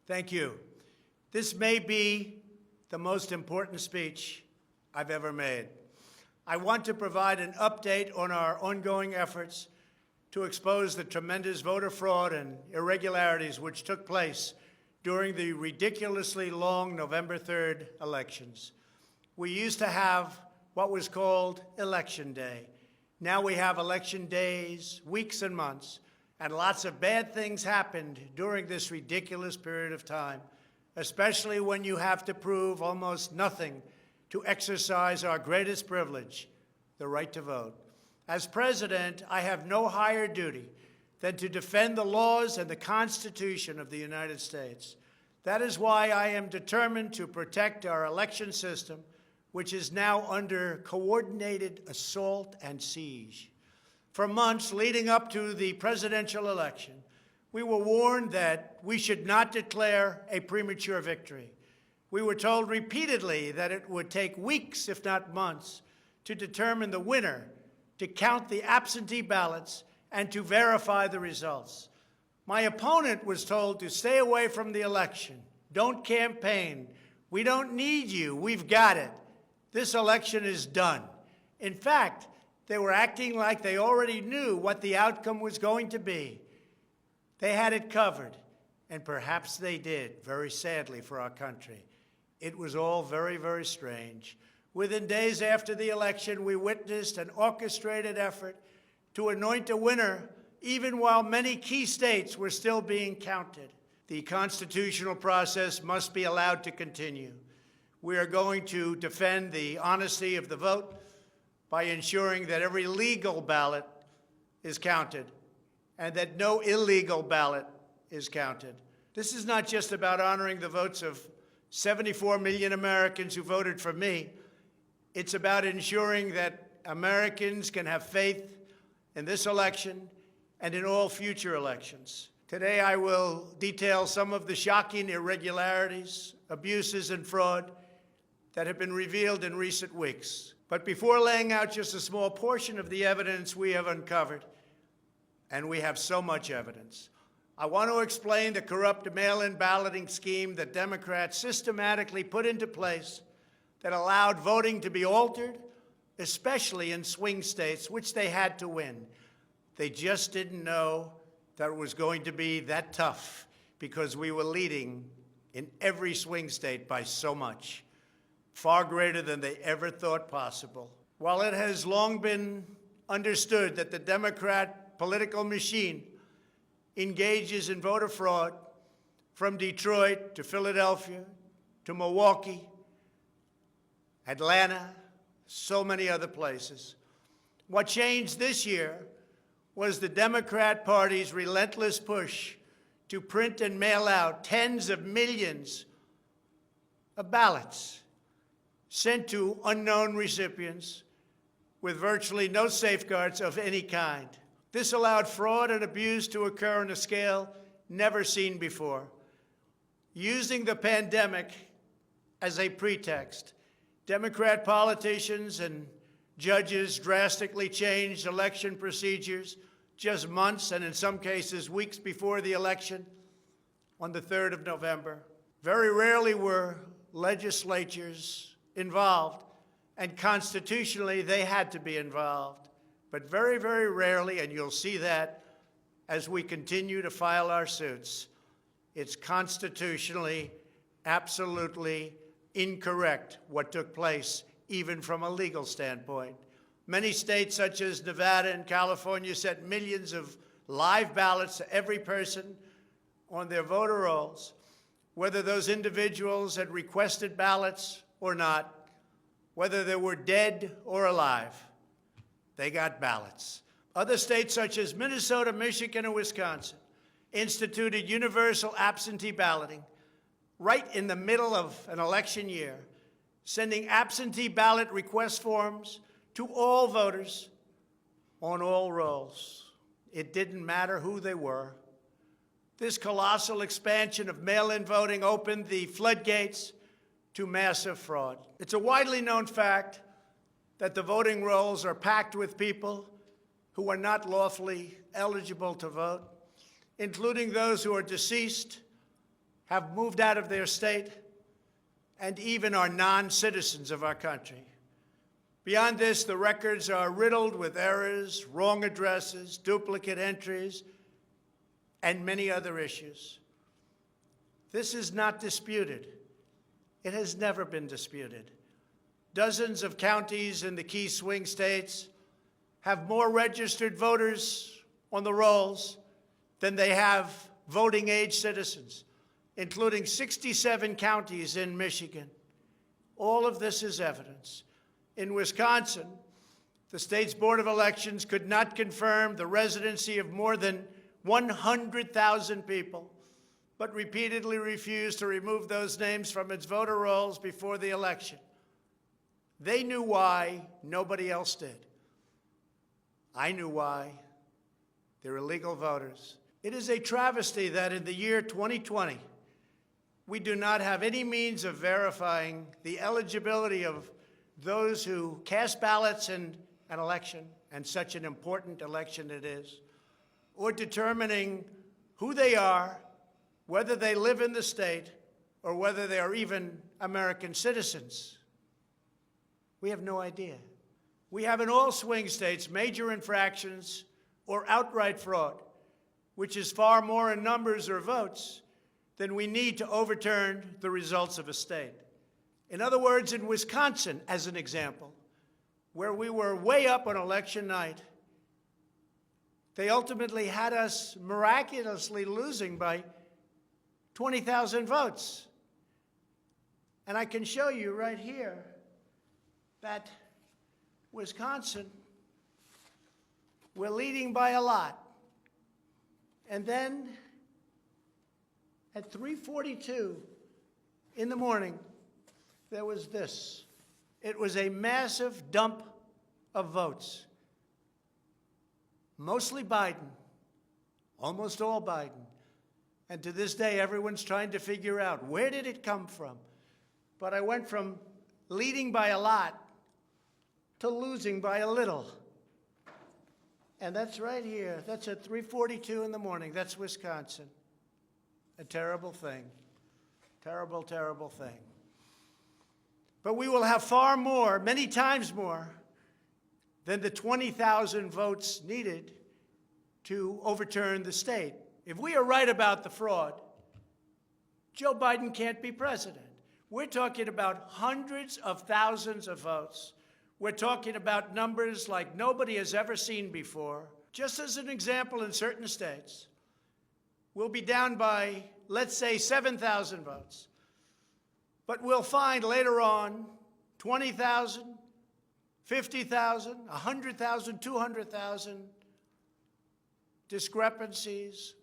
Thank you. This may be the most important speech I've ever made. I want to provide an update on our ongoing efforts to expose the tremendous voter fraud and irregularities which took place during the ridiculously long November 3rd elections. We used to have what was called Election Day. Now we have election days, weeks and months, and lots of bad things happened during this ridiculous period of time, especially when you have to prove almost nothing to exercise our greatest privilege, the right to vote. As president, I have no higher duty than to defend the laws and the Constitution of the United States. That is why I am determined to protect our election system, which is now under coordinated assault and siege. For months leading up to the presidential election, we were warned that we should not declare a premature victory. We were told repeatedly that it would take weeks, if not months, to determine the winner, to count the absentee ballots, and to verify the results. My opponent was told to stay away from the election. Don't campaign. We don't need you. We've got it. This election is done. In fact, they were acting like they already knew what the outcome was going to be. They had it covered, and perhaps they did, very sadly for our country. It was all very, very strange. Within days after the election, we witnessed an orchestrated effort to anoint a winner, even while many key states were still being counted. The constitutional process must be allowed to continue. We are going to defend the honesty of the vote by ensuring that every legal ballot is counted and that no illegal ballot is counted. This is not just about honoring the votes of 74 million Americans who voted for me. It's about ensuring that Americans can have faith in this election and in all future elections. Today, I will detail some of the shocking irregularities, abuses, and fraud that have been revealed in recent weeks. But before laying out just a small portion of the evidence we have uncovered, and we have so much evidence, I want to explain the corrupt mail-in balloting scheme that Democrats systematically put into place that allowed voting to be altered, especially in swing states, which they had to win. They just didn't know that it was going to be that tough because we were leading in every swing state by so much, far greater than they ever thought possible. While it has long been understood that the Democrat political machine engages in voter fraud from Detroit to Philadelphia to Milwaukee, Atlanta, so many other places. What changed this year was the Democrat Party's relentless push to print and mail out tens of millions of ballots sent to unknown recipients with virtually no safeguards of any kind. This allowed fraud and abuse to occur on a scale never seen before. Using the pandemic as a pretext, Democrat politicians and judges drastically changed election procedures just months and in some cases weeks before the election on the 3rd of November. Very rarely were legislatures involved, and constitutionally they had to be involved. But very, very rarely, and you'll see that as we continue to file our suits, it's constitutionally absolutely incorrect what took place, even from a legal standpoint. Many states, such as Nevada and California, sent millions of live ballots to every person on their voter rolls, whether those individuals had requested ballots or not, whether they were dead or alive. They got ballots. Other states, such as Minnesota, Michigan, and Wisconsin, instituted universal absentee balloting right in the middle of an election year, sending absentee ballot request forms to all voters on all rolls. It didn't matter who they were. This colossal expansion of mail-in voting opened the floodgates to massive fraud. It's a widely known fact that the voting rolls are packed with people who are not lawfully eligible to vote, including those who are deceased, have moved out of their state and even are non-citizens of our country. Beyond this, the records are riddled with errors, wrong addresses, duplicate entries, and many other issues. This is not disputed. It has never been disputed. Dozens of counties in the key swing states have more registered voters on the rolls than they have voting-age citizens, including 67 counties in Michigan. All of this is evidence. In Wisconsin, the state's Board of Elections could not confirm the residency of more than 100,000 people, but repeatedly refused to remove those names from its voter rolls before the election. They knew why, nobody else did. I knew why. They're illegal voters. It is a travesty that in the year 2020, we do not have any means of verifying the eligibility of those who cast ballots in an election, and such an important election it is, or determining who they are, whether they live in the state, or whether they are even American citizens. We have no idea. We have in all swing states major infractions or outright fraud, which is far more in numbers or votes than we need to overturn the results of a state. In other words, in Wisconsin, as an example, where we were way up on election night, they ultimately had us miraculously losing by 20,000 votes. And I can show you right here that Wisconsin, we're leading by a lot. And then at 3:42 in the morning, there was this. It was a massive dump of votes. Mostly Biden, almost all Biden. And to this day, everyone's trying to figure out, where did it come from? But I went from leading by a lot to losing by a little. And that's right here. That's at 3:42 in the morning. That's Wisconsin. A terrible thing. Terrible, terrible thing. But we will have far more, many times more, than the 20,000 votes needed to overturn the state. If we are right about the fraud, Joe Biden can't be president. We're talking about hundreds of thousands of votes. We're talking about numbers like nobody has ever seen before. Just as an example, in certain states, we'll be down by, let's say, 7,000 votes. But we'll find later on 20,000, 50,000, 100,000, 200,000 discrepancies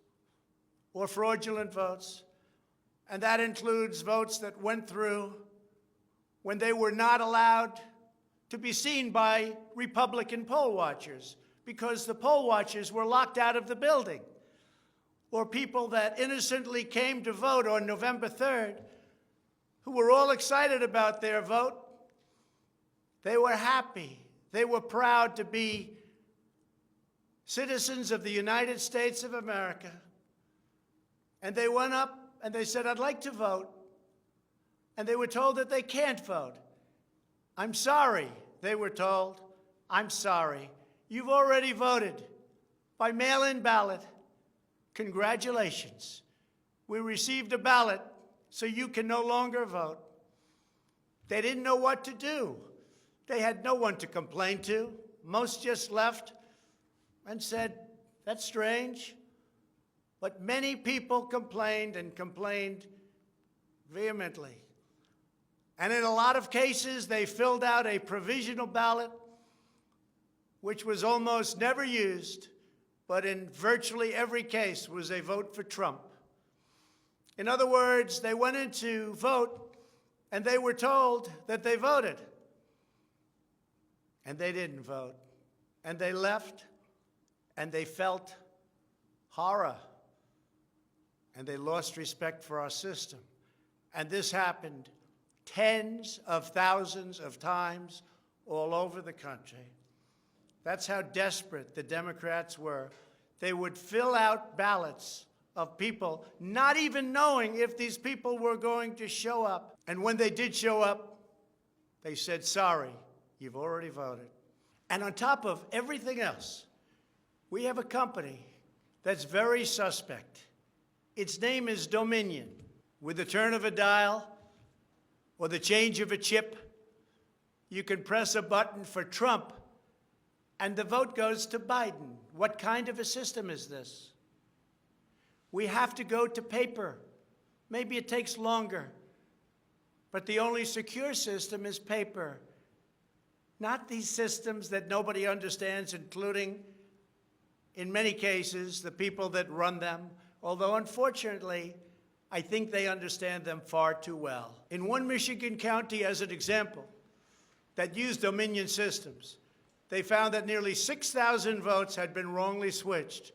or fraudulent votes. And that includes votes that went through when they were not allowed to be seen by Republican poll watchers because the poll watchers were locked out of the building. Or people that innocently came to vote on November 3rd who were all excited about their vote. They were happy. They were proud to be citizens of the United States of America. And they went up and they said, I'd like to vote. And they were told that they can't vote. I'm sorry, they were told. I'm sorry. You've already voted by mail-in ballot. Congratulations. We received a ballot, so you can no longer vote. They didn't know what to do. They had no one to complain to. Most just left and said, that's strange. But many people complained and complained vehemently. And in a lot of cases, they filled out a provisional ballot, which was almost never used, but in virtually every case was a vote for Trump. In other words, they went in to vote, and they were told that they voted. And they didn't vote. And they left, and they felt horror. And they lost respect for our system. And this happened tens of thousands of times all over the country. That's how desperate the Democrats were. They would fill out ballots of people not even knowing if these people were going to show up. And when they did show up, they said, sorry, you've already voted. And on top of everything else, we have a company that's very suspect. Its name is Dominion. With the turn of a dial or the change of a chip, you can press a button for Trump and the vote goes to Biden. What kind of a system is this? We have to go to paper. Maybe it takes longer, but the only secure system is paper. Not these systems that nobody understands, including, in many cases, the people that run them, although unfortunately, I think they understand them far too well. In one Michigan county, as an example, that used Dominion systems, they found that nearly 6,000 votes had been wrongly switched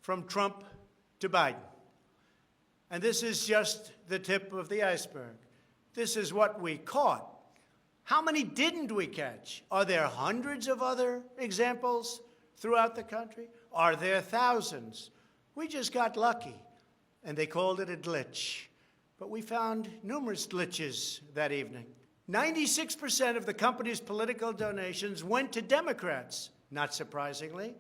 from Trump to Biden. And this is just the tip of the iceberg. This is what we caught. How many didn't we catch? Are there hundreds of other examples throughout the country? Are there thousands? We just got lucky, and they called it a glitch. But we found numerous glitches that evening. 96% of the company's political donations went to Democrats, not surprisingly.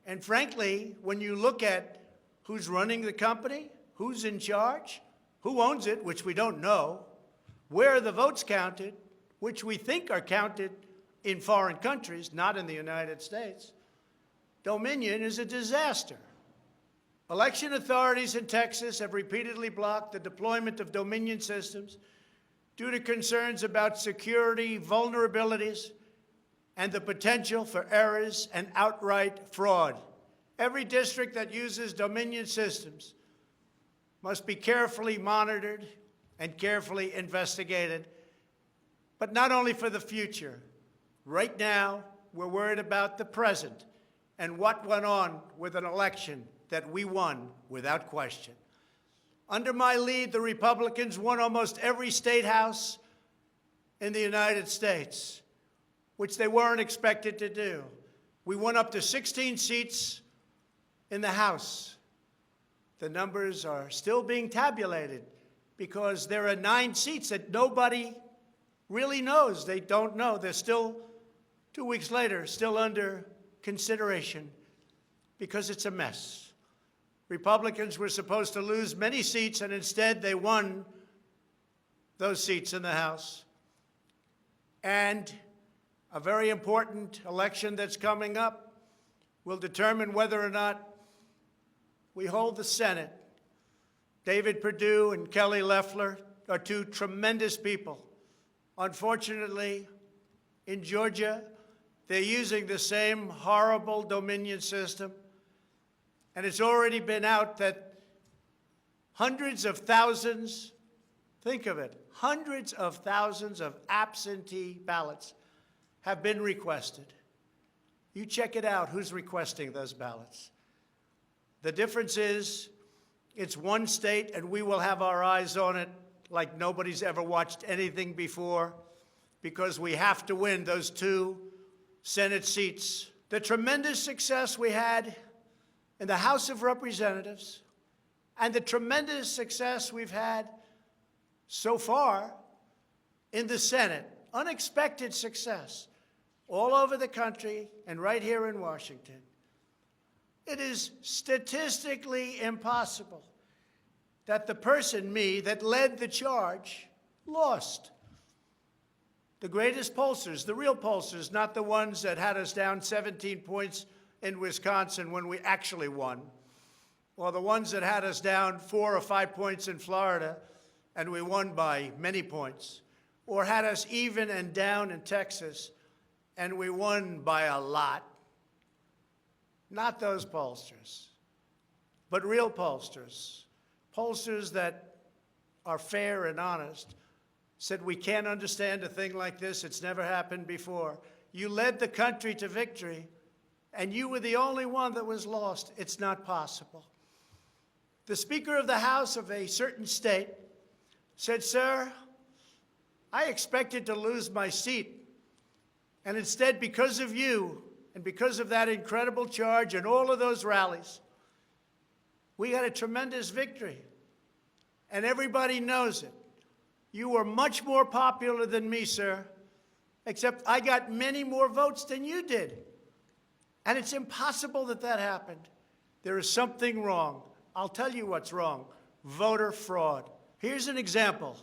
And frankly, when you look at who's running the company, who's in charge, who owns it, which we don't know, where are the votes counted, which we think are counted in foreign countries, not in the United States, Dominion is a disaster. Election authorities in Texas have repeatedly blocked the deployment of Dominion systems due to concerns about security vulnerabilities and the potential for errors and outright fraud. Every district that uses Dominion systems must be carefully monitored and carefully investigated, but not only for the future. Right now, we're worried about the present and what went on with an election that we won without question. Under my lead, the Republicans won almost every state house in the United States, which they weren't expected to do. We won up to 16 seats in the House. The numbers are still being tabulated because there are 9 seats that nobody really knows. They don't know. They're still, 2 weeks later, still under consideration because it's a mess. Republicans were supposed to lose many seats, and instead they won those seats in the House. And a very important election that's coming up will determine whether or not we hold the Senate. David Perdue and Kelly Loeffler are 2 tremendous people. Unfortunately, in Georgia, they're using the same horrible Dominion system. And it's already been out that hundreds of thousands, think of it, hundreds of thousands of absentee ballots have been requested. You check it out, who's requesting those ballots. The difference is it's one state, and we will have our eyes on it like nobody's ever watched anything before, because we have to win those 2 Senate seats. The tremendous success we had in the House of Representatives and the tremendous success we've had so far in the Senate, unexpected success all over the country and right here in Washington. It is statistically impossible that the person, me, that led the charge lost. The greatest pollsters, the real pollsters, not the ones that had us down 17 points in Wisconsin when we actually won, or the ones that had us down 4 or 5 points in Florida and we won by many points, or had us even and down in Texas and we won by a lot. Not those pollsters, but real pollsters, pollsters that are fair and honest, said we can't understand a thing like this. It's never happened before. You led the country to victory, and you were the only one that was lost. It's not possible. The Speaker of the House of a certain state said, "Sir, I expected to lose my seat, and instead, because of you and because of that incredible charge and all of those rallies, We got a tremendous victory, and everybody knows it. You were much more popular than me, sir, except I got many more votes than you did. And it's impossible that that happened. There is something wrong. I'll tell you what's wrong: voter fraud. Here's an example.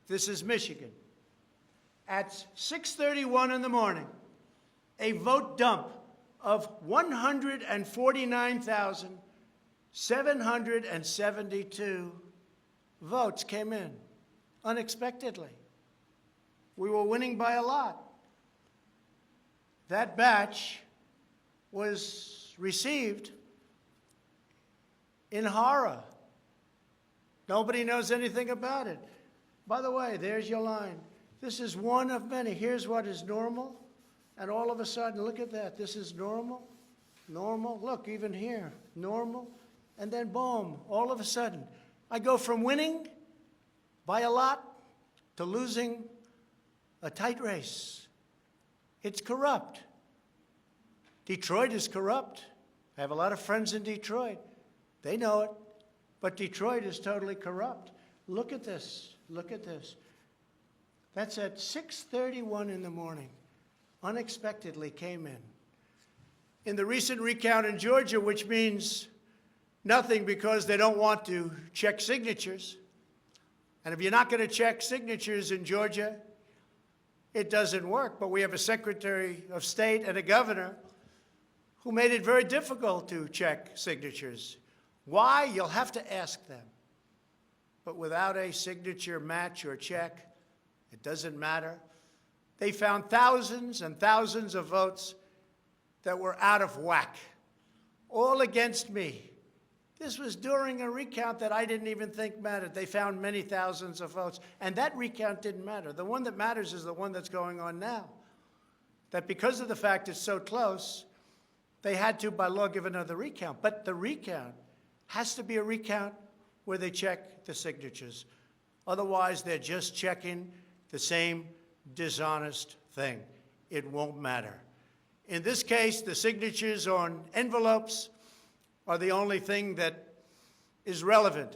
This is Michigan. At 6:31 in the morning, a vote dump of 149,772 votes came in unexpectedly. We were winning by a lot. That batch was received in horror. Nobody knows anything about it. By the way, there's your line. This is one of many. Here's what is normal. And all of a sudden, look at that. This is normal, normal. Look, even here, normal. And then boom, all of a sudden, I go from winning by a lot to losing a tight race. It's corrupt. Detroit is corrupt. I have a lot of friends in Detroit. They know it. But Detroit is totally corrupt. Look at this. Look at this. That's at 6:31 in the morning. Unexpectedly came in. In the recent recount in Georgia, which means nothing because they don't want to check signatures. And if you're not going to check signatures in Georgia, it doesn't work. But we have a Secretary of State and a governor who made it very difficult to check signatures. Why? You'll have to ask them. But without a signature match or check, it doesn't matter. They found thousands and thousands of votes that were out of whack, all against me. This was during a recount that I didn't even think mattered. They found many thousands of votes, and that recount didn't matter. The one that matters is the one that's going on now. That because of the fact it's so close, they had to, by law, give another recount. But the recount has to be a recount where they check the signatures. Otherwise, they're just checking the same dishonest thing. It won't matter. In this case, the signatures on envelopes are the only thing that is relevant.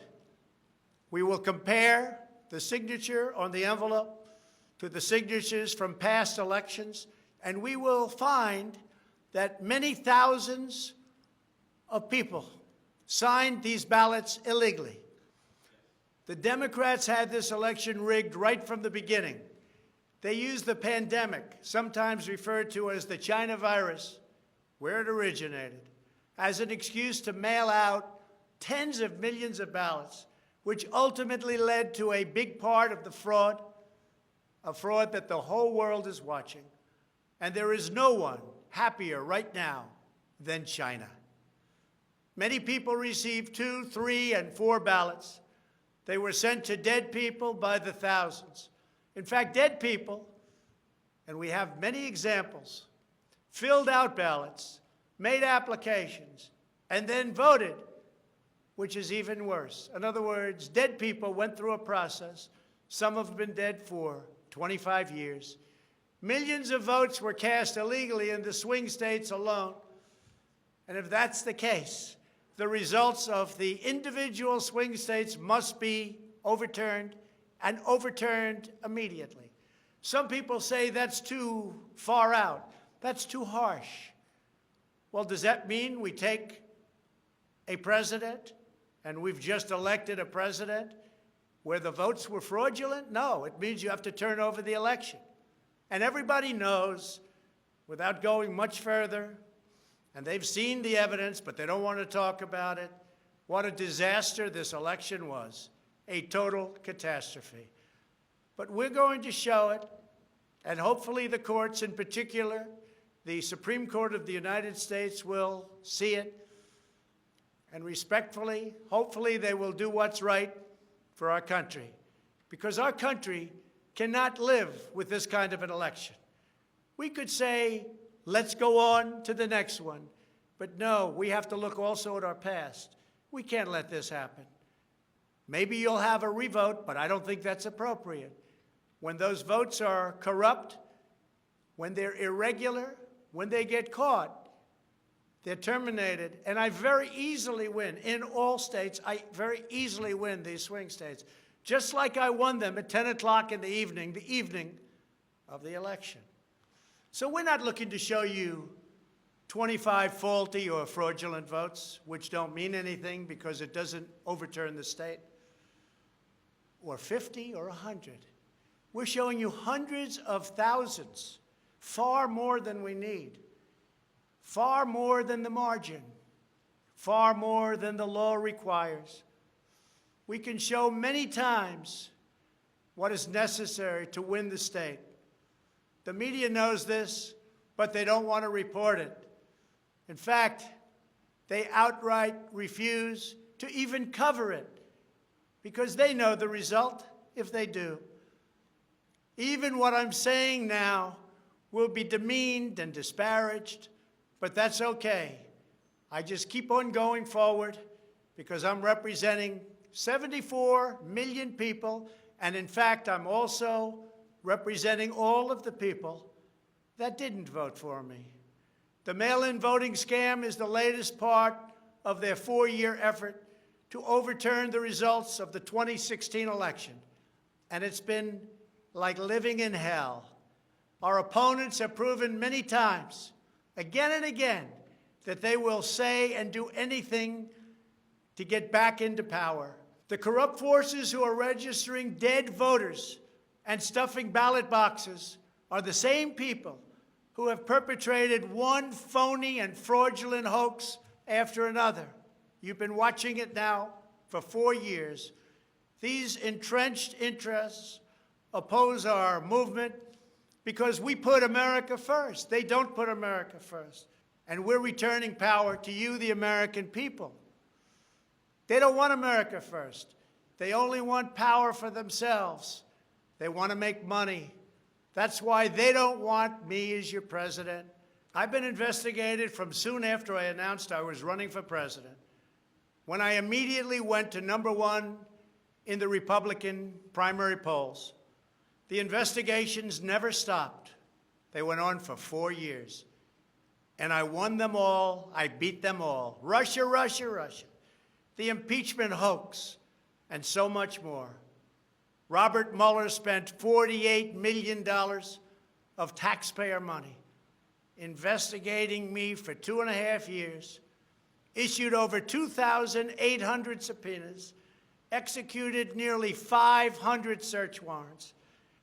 We will compare the signature on the envelope to the signatures from past elections, and we will find that many thousands of people signed these ballots illegally. The Democrats had this election rigged right from the beginning. They used the pandemic, sometimes referred to as the China virus, where it originated, as an excuse to mail out tens of millions of ballots, which ultimately led to a big part of the fraud, a fraud that the whole world is watching. And there is no one happier right now than China. Many people received 2, 3, and 4 ballots. They were sent to dead people by the thousands. In fact, dead people, and we have many examples, filled out ballots, made applications, and then voted, which is even worse. In other words, dead people went through a process. Some have been dead for 25 years. Millions of votes were cast illegally in the swing states alone. And if that's the case, the results of the individual swing states must be overturned, and overturned immediately. Some people say that's too far out. That's too harsh. Well, does that mean we take a president, and we've just elected a president, where the votes were fraudulent? No, it means you have to turn over the election. And everybody knows, without going much further, and they've seen the evidence, but they don't want to talk about it, what a disaster this election was. A total catastrophe. But we're going to show it, and hopefully the courts, in particular, the Supreme Court of the United States, will see it. And respectfully, hopefully they will do what's right for our country. Because our country cannot live with this kind of an election. We could say, let's go on to the next one. But no, we have to look also at our past. We can't let this happen. Maybe you'll have a revote, but I don't think that's appropriate. When those votes are corrupt, when they're irregular, when they get caught, They're terminated, and I very easily win. In all states, I very easily win these swing states, just like I won them at 10 o'clock in the evening of the election. So we're not looking to show you 25 faulty or fraudulent votes, which don't mean anything because it doesn't overturn the state, or 50 or 100. We're showing you hundreds of thousands, far more than we need, far more than the margin, far more than the law requires. We can show many times what is necessary to win the state. The media knows this, but they don't want to report it. In fact, they outright refuse to even cover it because they know the result if they do. Even what I'm saying now will be demeaned and disparaged, but that's okay. I just keep on going forward because I'm representing 74 million people, and in fact, I'm also representing all of the people that didn't vote for me. The mail-in voting scam is the latest part of their 4-year effort to overturn the results of the 2016 election, and it's been like living in hell. Our opponents have proven many times, again and again, that they will say and do anything to get back into power. The corrupt forces who are registering dead voters and stuffing ballot boxes are the same people who have perpetrated one phony and fraudulent hoax after another. You've been watching it now for 4 years. These entrenched interests oppose our movement because we put America first. They don't put America first. And we're returning power to you, the American people. They don't want America first. They only want power for themselves. They want to make money. That's why they don't want me as your president. I've been investigated from soon after I announced I was running for president, when I immediately went to #1 in the Republican primary polls. The investigations never stopped. They went on for 4 years. And I won them all. I beat them all. Russia, Russia, Russia. The impeachment hoax, and so much more. Robert Mueller spent $48 million of taxpayer money investigating me for 2.5 years, issued over 2,800 subpoenas, executed nearly 500 search warrants,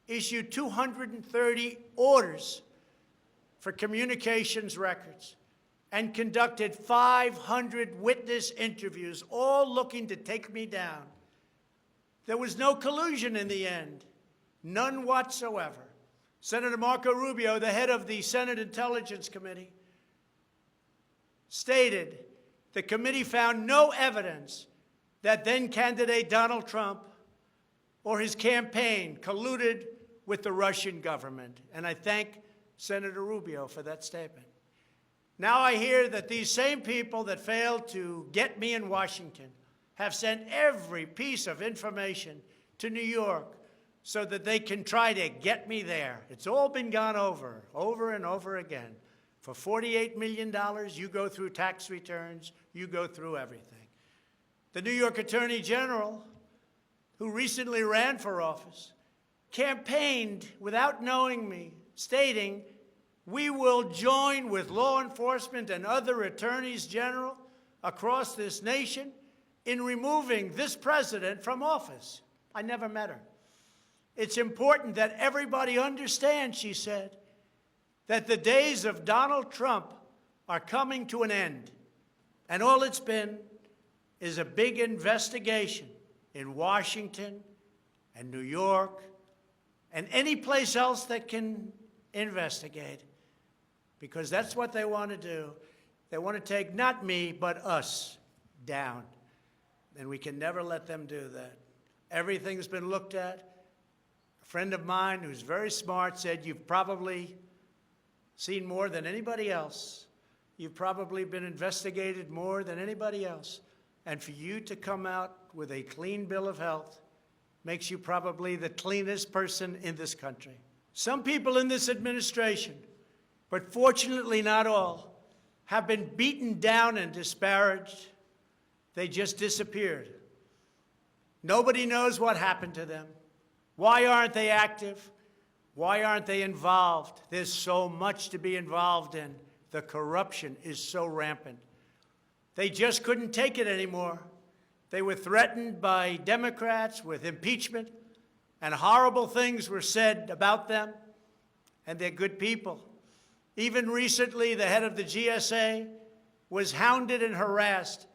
issued 230 orders for communications records, and conducted 500 witness interviews, all looking to take me down. There was no collusion in the end, none whatsoever. Senator Marco Rubio, the head of the Senate Intelligence Committee, stated the committee found no evidence that then-candidate Donald Trump or his campaign colluded with the Russian government. And I thank Senator Rubio for that statement. Now I hear that these same people that failed to get me in Washington have sent every piece of information to New York so that they can try to get me there. It's all been gone over and over again. For $48 million, you go through tax returns, you go through everything. The New York Attorney General, who recently ran for office, campaigned without knowing me, stating, "We will join with law enforcement and other attorneys general across this nation in removing this president from office." I never met her. It's important that everybody understand, she said, that the days of Donald Trump are coming to an end. And all it's been is a big investigation in Washington and New York and any place else that can investigate, because that's what they want to do. They want to take not me, but us down. And we can never let them do that. Everything's been looked at. A friend of mine who's very smart said, "You've probably seen more than anybody else. You've probably been investigated more than anybody else. And for you to come out with a clean bill of health makes you probably the cleanest person in this country." Some people in this administration, but fortunately not all, have been beaten down and disparaged. They just disappeared. Nobody knows what happened to them. Why aren't they active? Why aren't they involved? There's so much to be involved in. The corruption is so rampant. They just couldn't take it anymore. They were threatened by Democrats with impeachment, and horrible things were said about them, and they're good people. Even recently, the head of the GSA was hounded and harassed,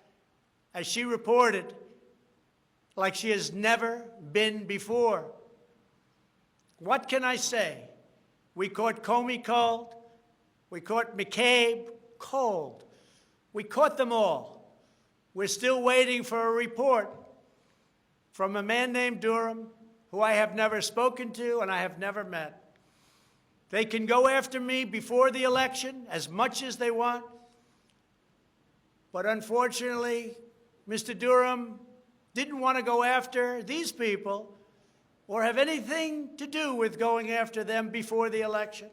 as she reported, like she has never been before. What can I say? We caught Comey cold. We caught McCabe cold. We caught them all. We're still waiting for a report from a man named Durham, who I have never spoken to and I have never met. They can go after me before the election as much as they want, but unfortunately, Mr. Durham didn't want to go after these people or have anything to do with going after them before the election.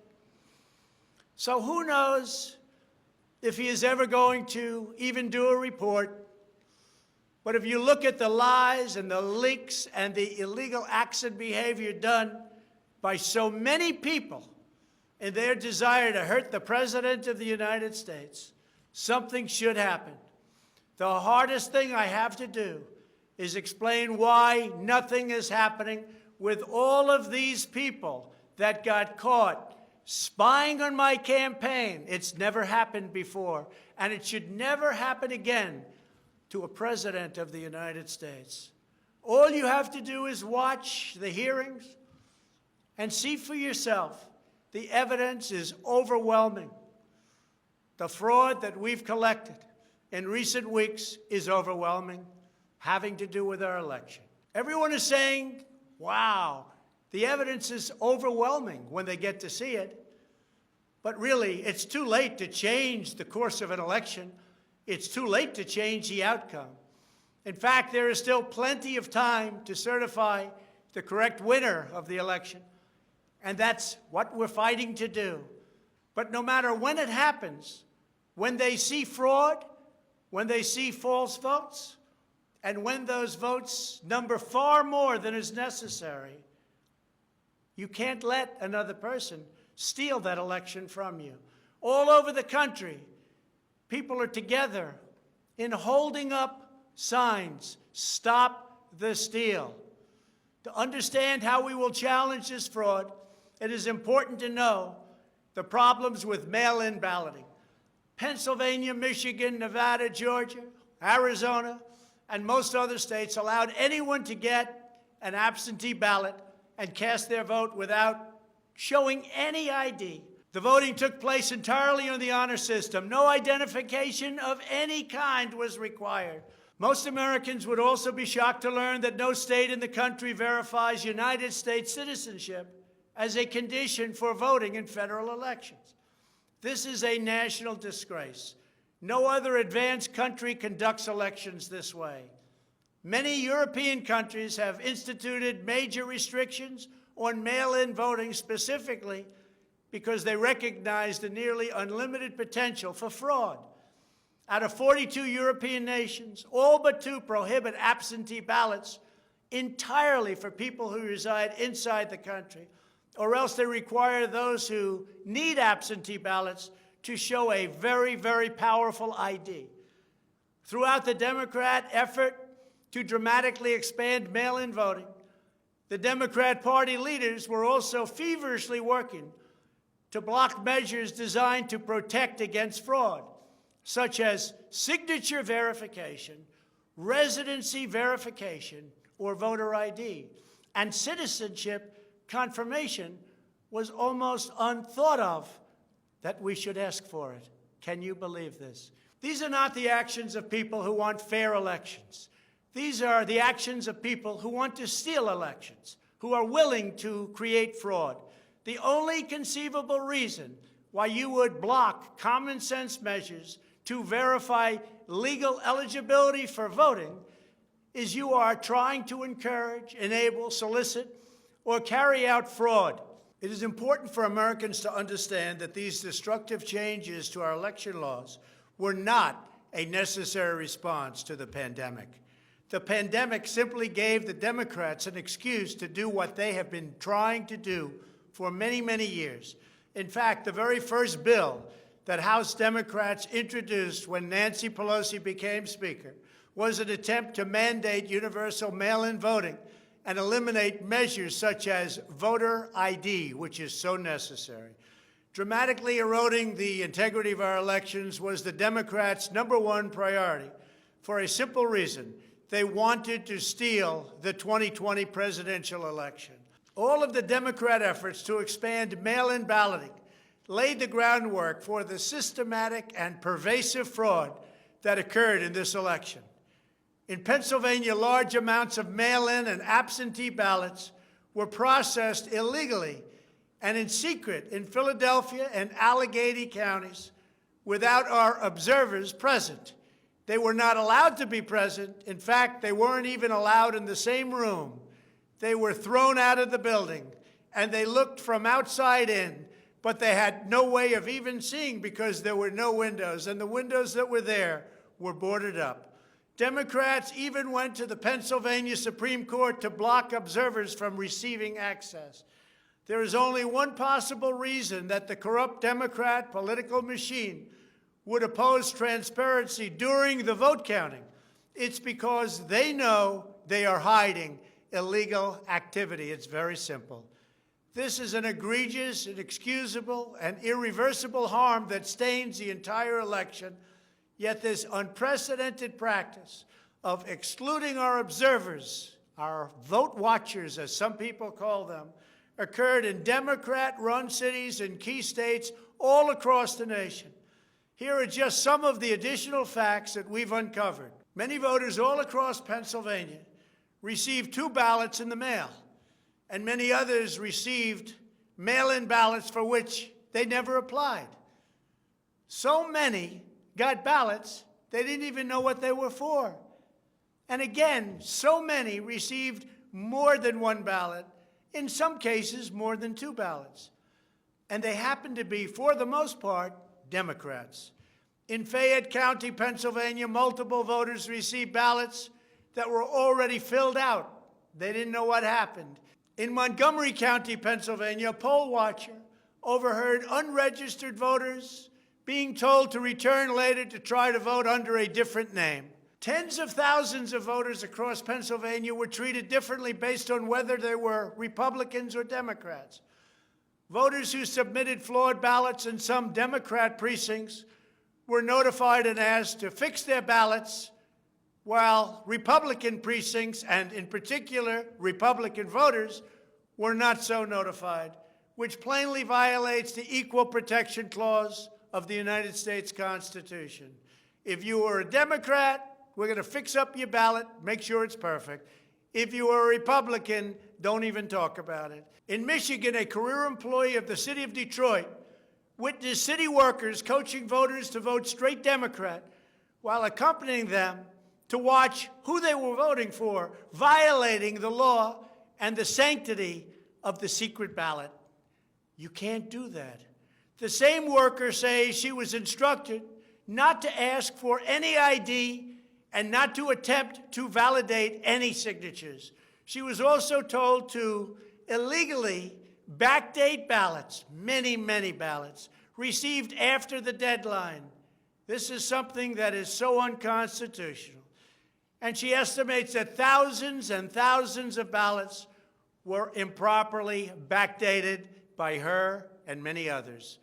So who knows if he is ever going to even do a report. But if you look at the lies and the leaks and the illegal acts and behavior done by so many people in their desire to hurt the President of the United States, something should happen. The hardest thing I have to do is explain why nothing is happening with all of these people that got caught spying on my campaign. It's never happened before, and it should never happen again to a president of the United States. All you have to do is watch the hearings and see for yourself. The evidence is overwhelming. The fraud that we've collected in recent weeks is overwhelming, having to do with our election. Everyone is saying, wow, the evidence is overwhelming when they get to see it. But really, it's too late to change the course of an election. It's too late to change the outcome. In fact, there is still plenty of time to certify the correct winner of the election. And that's what we're fighting to do. But no matter when it happens, when they see fraud, when they see false votes, and when those votes number far more than is necessary, you can't let another person steal that election from you. All over the country, people are together in holding up signs, "Stop the Steal." To understand how we will challenge this fraud, it is important to know the problems with mail-in balloting. Pennsylvania, Michigan, Nevada, Georgia, Arizona, and most other states allowed anyone to get an absentee ballot and cast their vote without showing any ID. The voting took place entirely on the honor system. No identification of any kind was required. Most Americans would also be shocked to learn that no state in the country verifies United States citizenship as a condition for voting in federal elections. This is a national disgrace. No other advanced country conducts elections this way. Many European countries have instituted major restrictions on mail-in voting specifically because they recognize the nearly unlimited potential for fraud. Out of 42 European nations, all but 2 prohibit absentee ballots entirely for people who reside inside the country, or else they require those who need absentee ballots to show a very, very powerful ID. Throughout the Democrat effort to dramatically expand mail-in voting, the Democrat Party leaders were also feverishly working to block measures designed to protect against fraud, such as signature verification, residency verification, or voter ID, and citizenship confirmation was almost unthought of that we should ask for it. Can you believe this? These are not the actions of people who want fair elections. These are the actions of people who want to steal elections, who are willing to create fraud. The only conceivable reason why you would block common sense measures to verify legal eligibility for voting is you are trying to encourage, enable, solicit, or carry out fraud. It is important for Americans to understand that these destructive changes to our election laws were not a necessary response to the pandemic. The pandemic simply gave the Democrats an excuse to do what they have been trying to do for many, many years. In fact, the very first bill that House Democrats introduced when Nancy Pelosi became Speaker was an attempt to mandate universal mail-in voting and eliminate measures such as voter ID, which is so necessary. Dramatically eroding the integrity of our elections was the Democrats' #1 priority for a simple reason. They wanted to steal the 2020 presidential election. All of the Democrat efforts to expand mail-in balloting laid the groundwork for the systematic and pervasive fraud that occurred in this election. In Pennsylvania, large amounts of mail-in and absentee ballots were processed illegally and in secret in Philadelphia and Allegheny counties without our observers present. They were not allowed to be present. In fact, they weren't even allowed in the same room. They were thrown out of the building, and they looked from outside in, but they had no way of even seeing because there were no windows, and the windows that were there were boarded up. Democrats even went to the Pennsylvania Supreme Court to block observers from receiving access. There is only one possible reason that the corrupt Democrat political machine would oppose transparency during the vote counting. It's because they know they are hiding illegal activity. It's very simple. This is an egregious, inexcusable, and irreversible harm that stains the entire election. Yet this unprecedented practice of excluding our observers, our vote watchers, as some people call them, occurred in Democrat-run cities and key states all across the nation. Here are just some of the additional facts that we've uncovered. Many voters all across Pennsylvania received 2 ballots in the mail, and many others received mail-in ballots for which they never applied. So many got ballots, they didn't even know what they were for. And again, so many received more than 1 ballot, in some cases more than 2 ballots. And they happened to be, for the most part, Democrats. In Fayette County, Pennsylvania, multiple voters received ballots that were already filled out. They didn't know what happened. In Montgomery County, Pennsylvania, a poll watcher overheard unregistered voters being told to return later to try to vote under a different name. Tens of thousands of voters across Pennsylvania were treated differently based on whether they were Republicans or Democrats. Voters who submitted flawed ballots in some Democrat precincts were notified and asked to fix their ballots, while Republican precincts, and in particular Republican voters, were not so notified, which plainly violates the Equal Protection Clause of the United States Constitution. If you are a Democrat, we're going to fix up your ballot, make sure it's perfect. If you are a Republican, don't even talk about it. In Michigan, a career employee of the city of Detroit witnessed city workers coaching voters to vote straight Democrat while accompanying them to watch who they were voting for, violating the law and the sanctity of the secret ballot. You can't do that. The same worker says she was instructed not to ask for any ID and not to attempt to validate any signatures. She was also told to illegally backdate ballots, many, many ballots, received after the deadline. This is something that is so unconstitutional. And she estimates that thousands and thousands of ballots were improperly backdated by her and many others.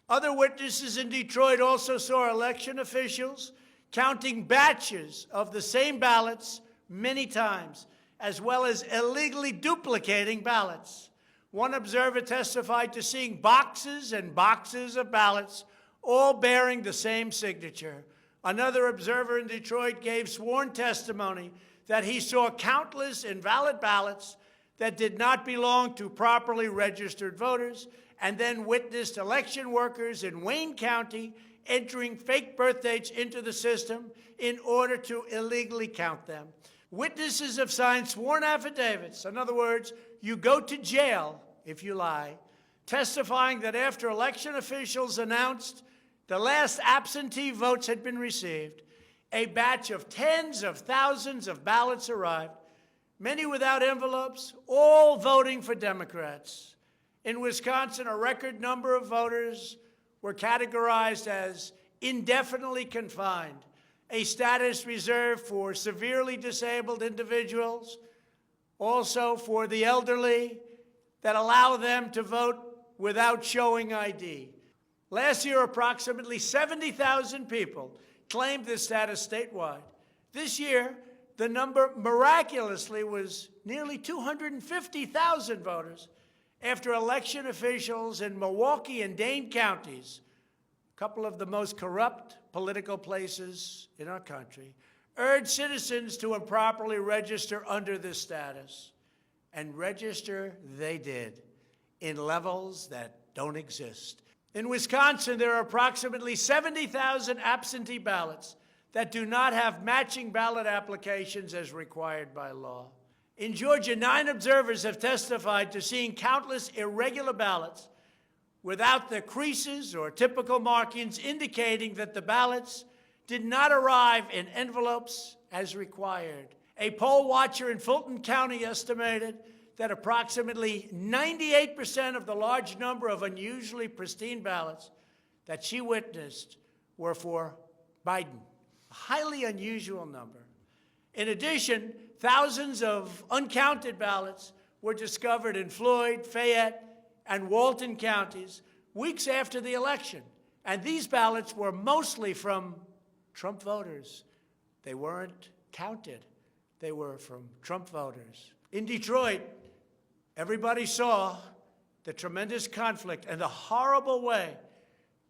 Other witnesses in Detroit also saw election officials counting batches of the same ballots many times, as well as illegally duplicating ballots. One observer testified to seeing boxes and boxes of ballots, all bearing the same signature. Another observer in Detroit gave sworn testimony that he saw countless invalid ballots that did not belong to properly registered voters, and then witnessed election workers in Wayne County entering fake birth dates into the system in order to illegally count them. Witnesses have signed sworn affidavits. In other words, you go to jail if you lie. testifying that after election officials announced the last absentee votes had been received, a batch of tens of thousands of ballots arrived, many without envelopes, all voting for Democrats. In Wisconsin, a record number of voters were categorized as indefinitely confined, a status reserved for severely disabled individuals, also for the elderly, that allow them to vote without showing ID. Last year, approximately 70,000 people claimed this status statewide. This year, the number miraculously was nearly 250,000 voters after election officials in Milwaukee and Dane counties, a couple of the most corrupt political places in our country, urged citizens to improperly register under this status. And register they did in levels that don't exist. In Wisconsin, there are approximately 70,000 absentee ballots that do not have matching ballot applications as required by law. In Georgia, 9 observers have testified to seeing countless irregular ballots without the creases or typical markings indicating that the ballots did not arrive in envelopes as required. A poll watcher in Fulton County estimated that approximately 98% of the large number of unusually pristine ballots that she witnessed were for Biden, a highly unusual number. In addition, thousands of uncounted ballots were discovered in Floyd, Fayette, and Walton counties weeks after the election. And these ballots were mostly from Trump voters. They weren't counted. They were from Trump voters. In Detroit, everybody saw the tremendous conflict and the horrible way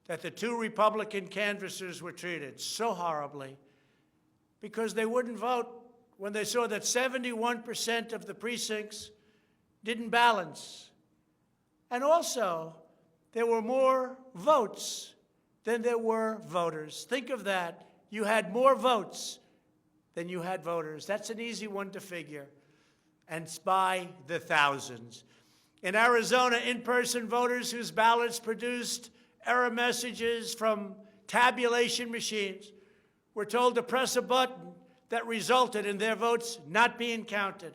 that the 2 Republican canvassers were treated, so horribly, because they wouldn't vote when they saw that 71% of the precincts didn't balance. And also, there were more votes than there were voters. Think of that. You had more votes than you had voters. That's an easy one to figure. And it's by the thousands. In Arizona, in-person voters whose ballots produced error messages from tabulation machines were told to press a button that resulted in their votes not being counted.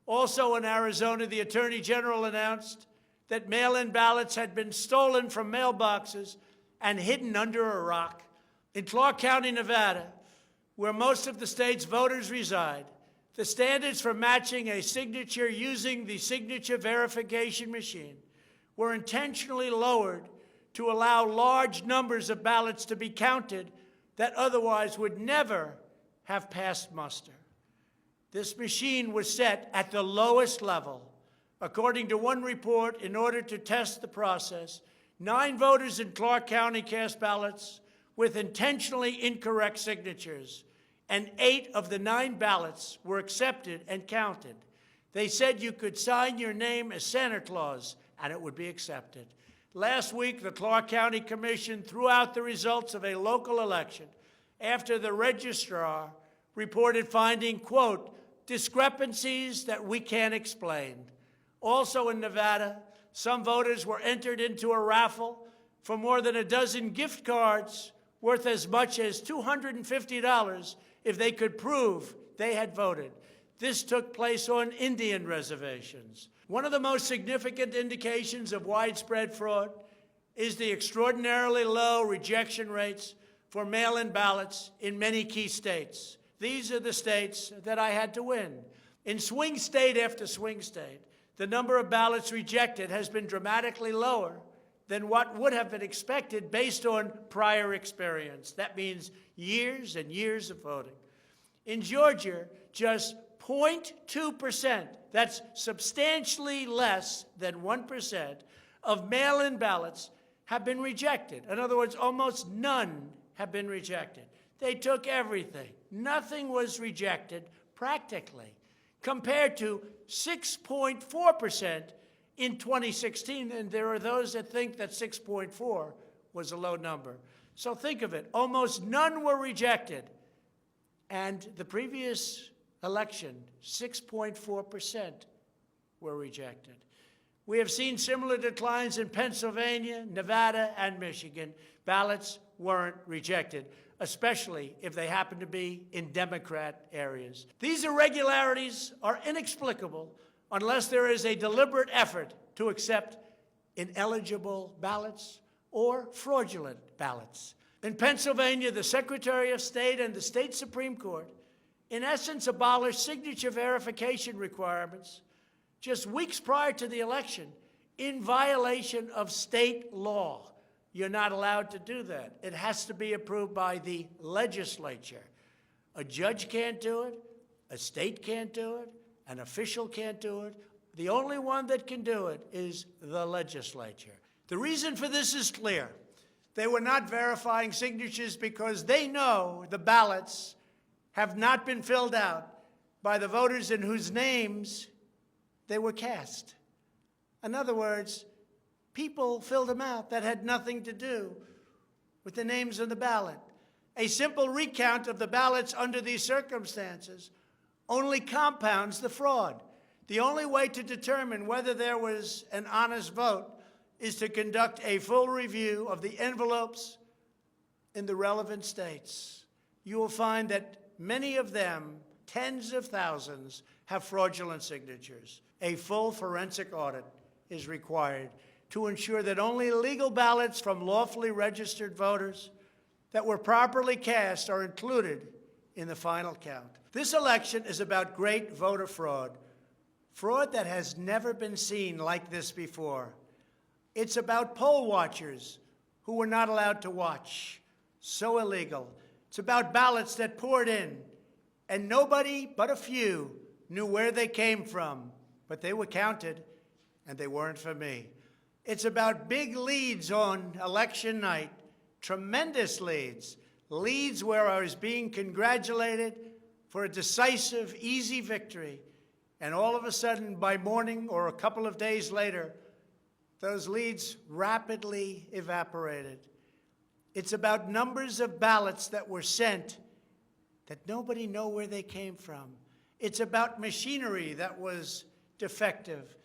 Also in Arizona, the Attorney General announced that mail-in ballots had been stolen from mailboxes and hidden under a rock. In Clark County, Nevada, where most of the state's voters reside, the standards for matching a signature using the signature verification machine were intentionally lowered to allow large numbers of ballots to be counted that otherwise would never have passed muster. This machine was set at the lowest level. According to one report, in order to test the process, 9 voters in Clark County cast ballots with intentionally incorrect signatures, and 8 of the 9 ballots were accepted and counted. They said you could sign your name as Santa Claus, and it would be accepted. Last week, the Clark County Commission threw out the results of a local election after the registrar reported finding, quote, discrepancies that we can't explain. Also in Nevada, some voters were entered into a raffle for more than a dozen gift cards worth as much as $250 if they could prove they had voted. This took place on Indian reservations. One of the most significant indications of widespread fraud is the extraordinarily low rejection rates for mail-in ballots in many key states. These are the states that I had to win. In swing state after swing state, the number of ballots rejected has been dramatically lower than what would have been expected based on prior experience. That means years and years of voting. In Georgia, just 0.2%, that's substantially less than 1%, of mail-in ballots have been rejected. In other words, almost none have been rejected. They took everything. Nothing was rejected practically, compared to 6.4% in 2016, and there are those that think that 6.4 was a low number. So think of it. Almost none were rejected. And the previous election, 6.4% were rejected. We have seen similar declines in Pennsylvania, Nevada, and Michigan. Ballots weren't rejected, especially if they happen to be in Democrat areas. These irregularities are inexplicable unless there is a deliberate effort to accept ineligible ballots or fraudulent ballots. In Pennsylvania, the Secretary of State and the state Supreme Court, in essence, abolished signature verification requirements just weeks prior to the election in violation of state law. You're not allowed to do that. It has to be approved by the legislature. A judge can't do it, a state can't do it, an official can't do it. The only one that can do it is the legislature. The reason for this is clear. They were not verifying signatures because they know the ballots have not been filled out by the voters in whose names they were cast. In other words, people filled them out that had nothing to do with the names on the ballot. A simple recount of the ballots under these circumstances only compounds the fraud. The only way to determine whether there was an honest vote is to conduct a full review of the envelopes in the relevant states. You will find that many of them, tens of thousands, have fraudulent signatures. A full forensic audit is required to ensure that only legal ballots from lawfully registered voters that were properly cast are included in the final count. This election is about great voter fraud, fraud that has never been seen like this before. It's about poll watchers who were not allowed to watch. So illegal. It's about ballots that poured in, and nobody but a few knew where they came from, but they were counted, and they weren't for me. It's about big leads on election night, tremendous leads, leads where I was being congratulated for a decisive, easy victory, and all of a sudden, by morning or a couple of days later, those leads rapidly evaporated. It's about numbers of ballots that were sent that nobody knew where they came from. It's about machinery that was defective,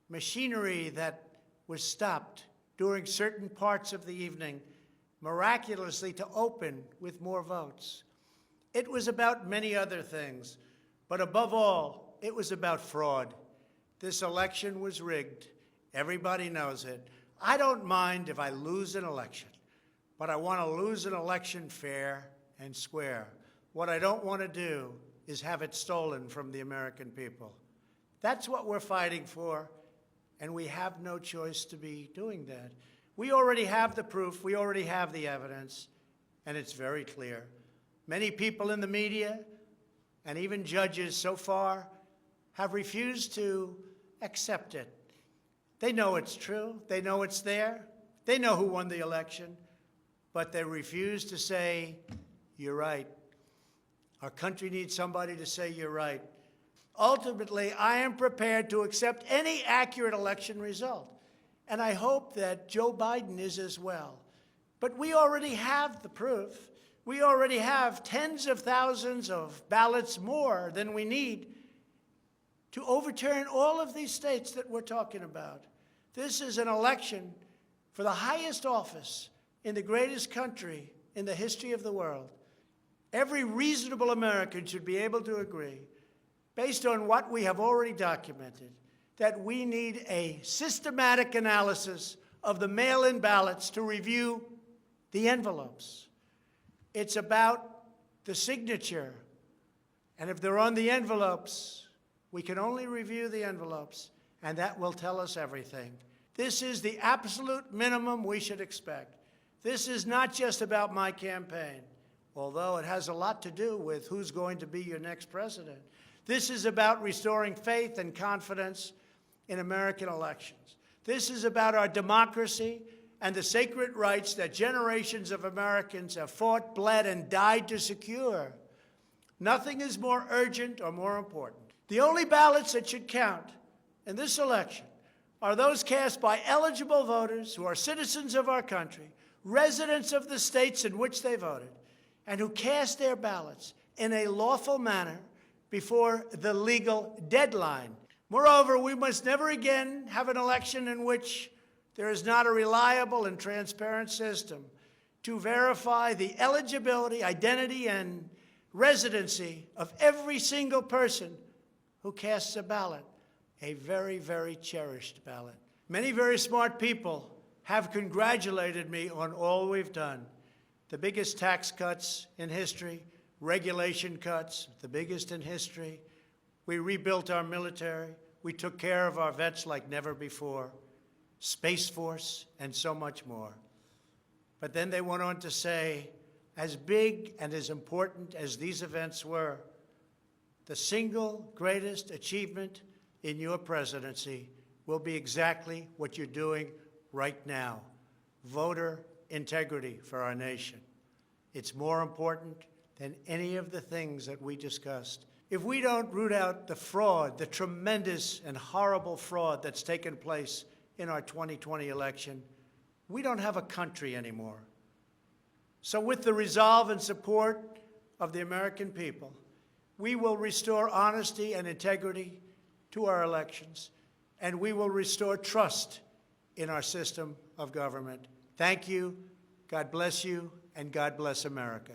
machinery that was stopped during certain parts of the evening, miraculously to open with more votes. It was about many other things, but above all, it was about fraud. This election was rigged. Everybody knows it. I don't mind if I lose an election, but I want to lose an election fair and square. What I don't want to do is have it stolen from the American people. That's what we're fighting for, and we have no choice to be doing that. We already have the proof. We already have the evidence, and it's very clear. Many people in the media and even judges so far have refused to accept it. They know it's true. They know it's there. They know who won the election, but they refuse to say, you're right. Our country needs somebody to say you're right. Ultimately, I am prepared to accept any accurate election result, and I hope that Joe Biden is as well. But we already have the proof. We already have tens of thousands of ballots more than we need to overturn all of these states that we're talking about. This is an election for the highest office in the greatest country in the history of the world. Every reasonable American should be able to agree, based on what we have already documented, that we need a systematic analysis of the mail-in ballots to review the envelopes. It's about the signature, and if they're on the envelopes, we can only review the envelopes, and that will tell us everything. This is the absolute minimum we should expect. This is not just about my campaign, although it has a lot to do with who's going to be your next president. This is about restoring faith and confidence in American elections. This is about our democracy and the sacred rights that generations of Americans have fought, bled, and died to secure. Nothing is more urgent or more important. The only ballots that should count in this election are those cast by eligible voters who are citizens of our country, residents of the states in which they voted, and who cast their ballots in a lawful manner before the legal deadline. Moreover, we must never again have an election in which there is not a reliable and transparent system to verify the eligibility, identity, and residency of every single person who casts a ballot, a very, very cherished ballot. Many very smart people have congratulated me on all we've done. The biggest tax cuts in history, regulation cuts, the biggest in history. We rebuilt our military. We took care of our vets like never before. Space Force, and so much more. But then they went on to say, as big and as important as these events were, the single greatest achievement in your presidency will be exactly what you're doing right now, voter integrity for our nation. It's more important than any of the things that we discussed. If we don't root out the fraud, the tremendous and horrible fraud that's taken place in our 2020 election, we don't have a country anymore. So with the resolve and support of the American people, we will restore honesty and integrity to our elections, and we will restore trust in our system of government. Thank you, God bless you, and God bless America.